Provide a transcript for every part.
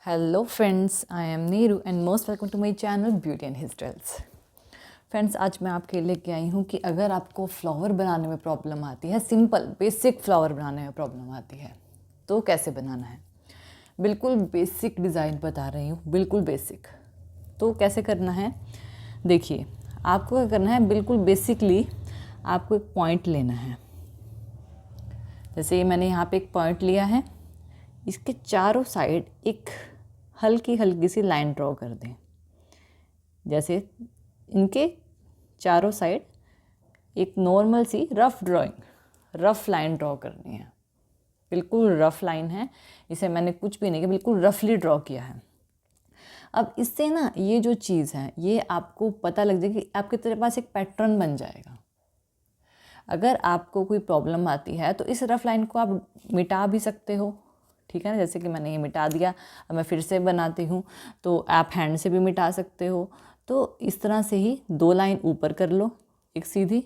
Hello friends, I am Neeru and most welcome to my channel beauty and hairstyles. Friends, आज मैं आपके लेके आई हूँ कि अगर आपको फ्लावर बनाने में प्रॉब्लम आती है, सिंपल बेसिक फ्लावर बनाने में प्रॉब्लम आती है, तो कैसे बनाना है। बिल्कुल बेसिक डिज़ाइन बता रही हूँ, बिल्कुल बेसिक। तो कैसे करना है, देखिए आपको क्या करना है। बिल्कुल बेसिकली आपको एक पॉइंट लेना है। जैसे ये मैंने यहाँ पे एक पॉइंट लिया है, इसके चारों साइड एक हल्की हल्की सी लाइन ड्रॉ कर दें। जैसे इनके चारों साइड एक नॉर्मल सी रफ लाइन ड्रॉ करनी है। बिल्कुल रफ लाइन है, इसे मैंने कुछ भी नहीं किया, बिल्कुल रफली ड्रॉ किया है। अब इससे ना ये जो चीज़ है ये आपको पता लग जाएगी, आपके तेरे पास एक पैटर्न बन जाएगा। अगर आपको कोई प्रॉब्लम आती है तो इस रफ लाइन को आप मिटा भी सकते हो, ठीक है ना। जैसे कि मैंने ये मिटा दिया, अब मैं फिर से बनाती हूँ, तो आप हैंड से भी मिटा सकते हो। तो इस तरह से ही 2 लाइन ऊपर कर लो, एक सीधी,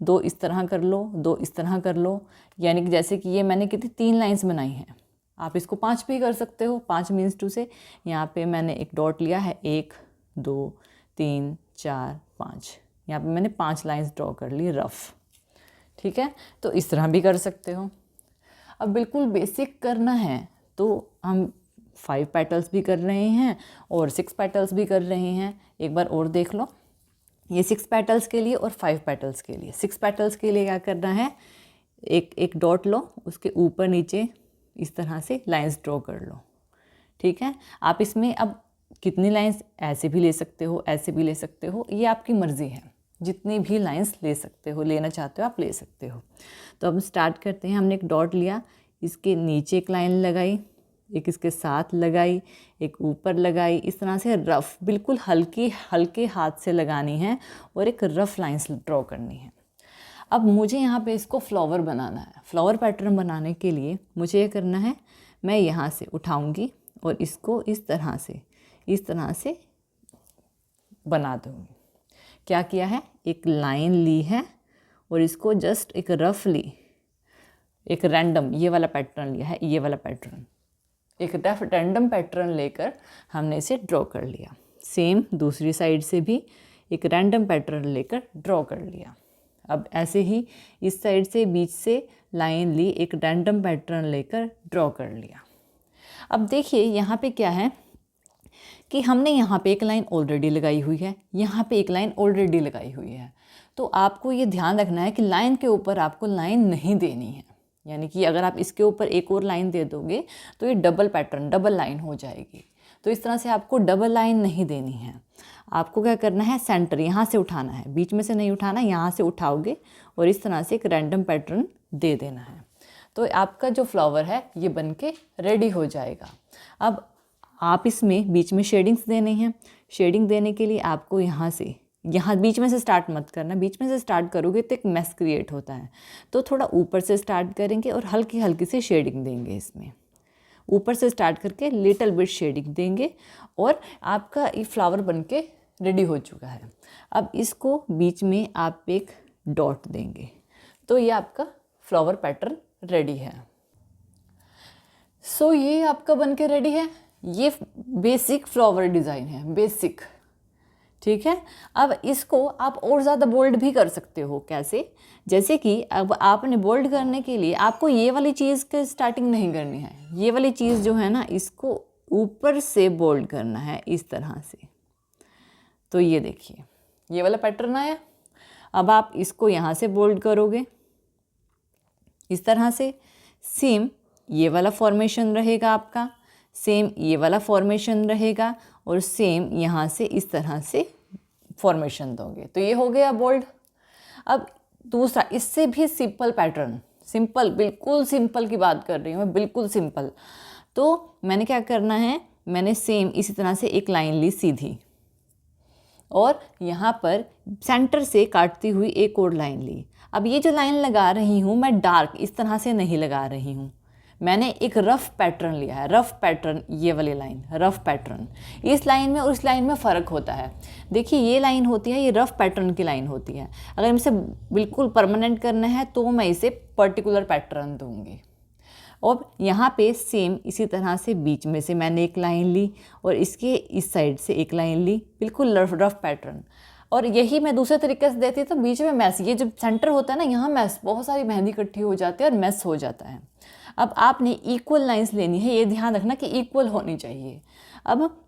2 इस तरह कर लो, 2 इस तरह कर लो। यानी कि जैसे कि ये मैंने कितनी 3 लाइंस बनाई हैं, आप इसको 5 भी कर सकते हो। 5 मीन्स 2 से यहाँ पे मैंने एक डॉट लिया है, 1 2 3 4 5, यहाँ पे मैंने 5 लाइंस ड्रॉ कर ली रफ़, ठीक है। तो इस तरह भी कर सकते हो। अब बिल्कुल बेसिक करना है तो हम 5 पेटल्स भी कर रहे हैं और 6 पेटल्स भी कर रहे हैं। एक बार और देख लो, ये 6 पेटल्स के लिए और 5 पेटल्स के लिए। 6 पेटल्स के लिए क्या करना है, एक डॉट लो, उसके ऊपर नीचे इस तरह से लाइंस ड्रॉ कर लो, ठीक है। आप इसमें अब कितनी लाइंस ऐसे भी ले सकते हो, ऐसे भी ले सकते हो, ये आपकी मर्ज़ी है। जितनी भी लाइंस ले सकते हो, लेना चाहते हो आप ले सकते हो। तो अब स्टार्ट करते हैं। हमने एक डॉट लिया, इसके नीचे एक लाइन लगाई, एक इसके साथ लगाई, एक ऊपर लगाई। इस तरह से रफ़, बिल्कुल हल्के हाथ से लगानी है और एक रफ़ लाइंस ड्रॉ करनी है। अब मुझे यहाँ पे इसको फ्लावर बनाना है। फ्लावर पैटर्न बनाने के लिए मुझे ये करना है, मैं यहाँ से उठाऊँगी और इसको इस तरह से बना दूँगी। क्या किया है, एक लाइन ली है और इसको जस्ट एक रफली, एक रैंडम ये वाला पैटर्न लिया है, ये वाला पैटर्न, एक रैंडम पैटर्न लेकर हमने इसे ड्रॉ कर लिया। सेम दूसरी साइड से भी एक रैंडम पैटर्न लेकर ड्रॉ कर लिया। अब ऐसे ही इस साइड से बीच से लाइन ली, एक रैंडम पैटर्न लेकर ड्रॉ कर लिया। अब देखिए यहाँ पे क्या है कि हमने यहाँ पे एक लाइन ऑलरेडी लगाई हुई है, यहाँ पे एक लाइन ऑलरेडी लगाई हुई है। तो आपको ये ध्यान रखना है कि लाइन के ऊपर आपको लाइन नहीं देनी है। यानी कि अगर आप इसके ऊपर एक और लाइन दे दोगे तो ये डबल पैटर्न, डबल लाइन हो जाएगी। तो इस तरह से आपको डबल लाइन नहीं देनी है। आपको क्या करना है, सेंटर यहाँ से उठाना है, बीच में से नहीं उठाना, यहाँ से उठाओगे और इस तरह से एक रैंडम पैटर्न दे देना है। तो आपका जो फ्लावर है ये बन के रेडी हो जाएगा। अब आप इसमें बीच में शेडिंग्स देने हैं। शेडिंग देने के लिए आपको यहाँ बीच में से स्टार्ट मत करना। बीच में से स्टार्ट करोगे तो एक मैस क्रिएट होता है। तो थोड़ा ऊपर से स्टार्ट करेंगे और हल्की हल्की से शेडिंग देंगे। इसमें ऊपर से स्टार्ट करके लिटिल बिट शेडिंग देंगे और आपका ये फ्लावर बन के रेडी हो चुका है। अब इसको बीच में आप एक डॉट देंगे तो ये आपका फ्लावर पैटर्न रेडी है। सो ये आपका बन के रेडी है। ये बेसिक फ्लावर डिज़ाइन है, बेसिक, ठीक है। अब इसको आप और ज़्यादा बोल्ड भी कर सकते हो। कैसे, जैसे कि अब आपने बोल्ड करने के लिए आपको ये वाली चीज़ की स्टार्टिंग नहीं करनी है। ये वाली चीज़ जो है ना, इसको ऊपर से बोल्ड करना है इस तरह से। तो ये देखिए ये वाला पैटर्न आया। अब आप इसको यहाँ से बोल्ड करोगे इस तरह से। सेम ये वाला फॉर्मेशन रहेगा आपका, सेम ये वाला फॉर्मेशन रहेगा और सेम यहाँ से इस तरह से फॉर्मेशन दोगे तो ये हो गया बोल्ड। अब दूसरा, इससे भी सिंपल पैटर्न, सिंपल, बिल्कुल सिंपल की बात कर रही हूँ मैं, बिल्कुल सिंपल। तो मैंने क्या करना है, मैंने सेम इसी तरह से एक लाइन ली सीधी और यहाँ पर सेंटर से काटती हुई एक और लाइन ली। अब ये जो लाइन लगा रही हूँ मैं डार्क इस तरह से नहीं लगा रही हूँ, मैंने एक रफ़ पैटर्न लिया है। रफ़ पैटर्न, ये वाली लाइन रफ़ पैटर्न। इस लाइन में और इस लाइन में फ़र्क होता है। देखिए ये लाइन होती है, ये रफ़ पैटर्न की लाइन होती है। अगर इसे बिल्कुल परमानेंट करना है तो मैं इसे पर्टिकुलर पैटर्न दूंगी। और यहाँ पे सेम इसी तरह से बीच में से मैंने एक लाइन ली और इसके इस साइड से एक लाइन ली, बिल्कुल रफ पैटर्न। और यही मैं दूसरे तरीके से देती तो बीच में मैस, ये जब सेंटर होता है ना यहाँ मैस, बहुत सारी मेहंदी इकट्ठी हो जाती है और मैस हो जाता है। अब आपने इक्वल लाइंस लेनी है, ये ध्यान रखना कि इक्वल होनी चाहिए। अब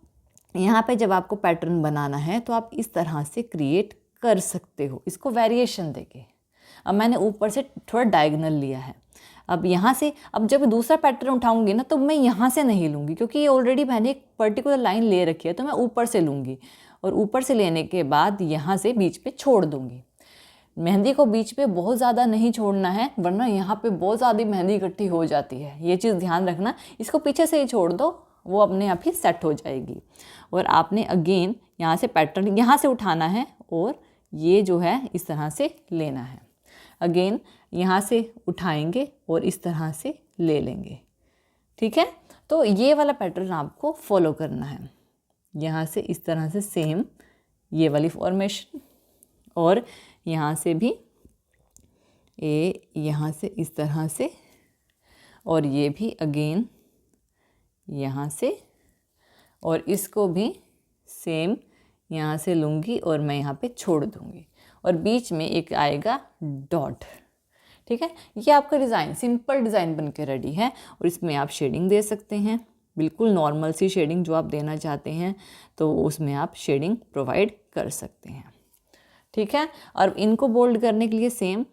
यहाँ पे जब आपको पैटर्न बनाना है तो आप इस तरह से क्रिएट कर सकते हो, इसको वेरिएशन देके। अब मैंने ऊपर से थोड़ा डायगोनल लिया है। अब यहाँ से, अब जब दूसरा पैटर्न उठाऊंगी ना तो मैं यहाँ से नहीं लूँगी, क्योंकि ये ऑलरेडी मैंने एक पर्टिकुलर लाइन ले रखी है, तो मैं ऊपर से लूँगी और ऊपर से लेने के बाद यहाँ से बीच पे छोड़ दूँगी। मेहंदी को बीच पे बहुत ज़्यादा नहीं छोड़ना है, वरना यहाँ पे बहुत ज़्यादा मेहंदी इकट्ठी हो जाती है, ये चीज़ ध्यान रखना। इसको पीछे से ही छोड़ दो, वो अपने आप ही सेट हो जाएगी। और आपने अगेन यहाँ से पैटर्न यहाँ से उठाना है और ये जो है इस तरह से लेना है। अगेन यहाँ से उठाएंगे और इस तरह से ले लेंगे, ठीक है। तो ये वाला पैटर्न आपको फॉलो करना है। यहाँ से इस तरह से सेम ये वाली फॉर्मेशन, और यहाँ से भी यहाँ से इस तरह से, और ये भी अगेन यहाँ से, और इसको भी सेम यहाँ से लूँगी और मैं यहाँ पे छोड़ दूँगी और बीच में एक आएगा डॉट, ठीक है। ये आपका डिज़ाइन, सिंपल डिज़ाइन बन के रेडी है। और इसमें आप शेडिंग दे सकते हैं, बिल्कुल नॉर्मल सी शेडिंग जो आप देना चाहते हैं, तो उसमें आप शेडिंग प्रोवाइड कर सकते हैं, ठीक है। और इनको बोल्ड करने के लिए सेम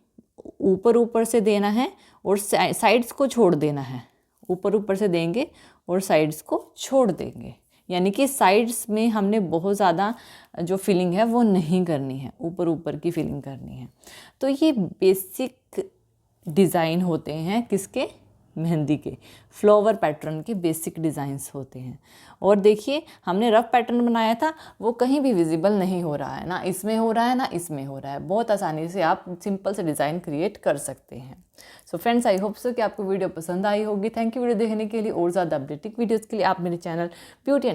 ऊपर से देना है और साइड्स को छोड़ देना है। ऊपर से देंगे और साइड्स को छोड़ देंगे, यानी कि साइड्स में हमने बहुत ज़्यादा जो फिलिंग है वो नहीं करनी है, ऊपर की फिलिंग करनी है। तो ये बेसिक डिज़ाइन होते हैं किसके, मेहंदी के, फ्लावर पैटर्न के बेसिक डिज़ाइंस होते हैं। और देखिए हमने रफ पैटर्न बनाया था, वो कहीं भी विजिबल नहीं हो रहा है, ना इसमें हो रहा है ना इसमें हो रहा है। बहुत आसानी से आप सिंपल से डिज़ाइन क्रिएट कर सकते हैं। So friends, I hope so कि आपको वीडियो पसंद आई होगी। थैंक यू वीडियो देखने के लिए। और ज़्यादा अपडेटिंग वीडियोज़ के लिए आप मेरे चैनल ब्यूटी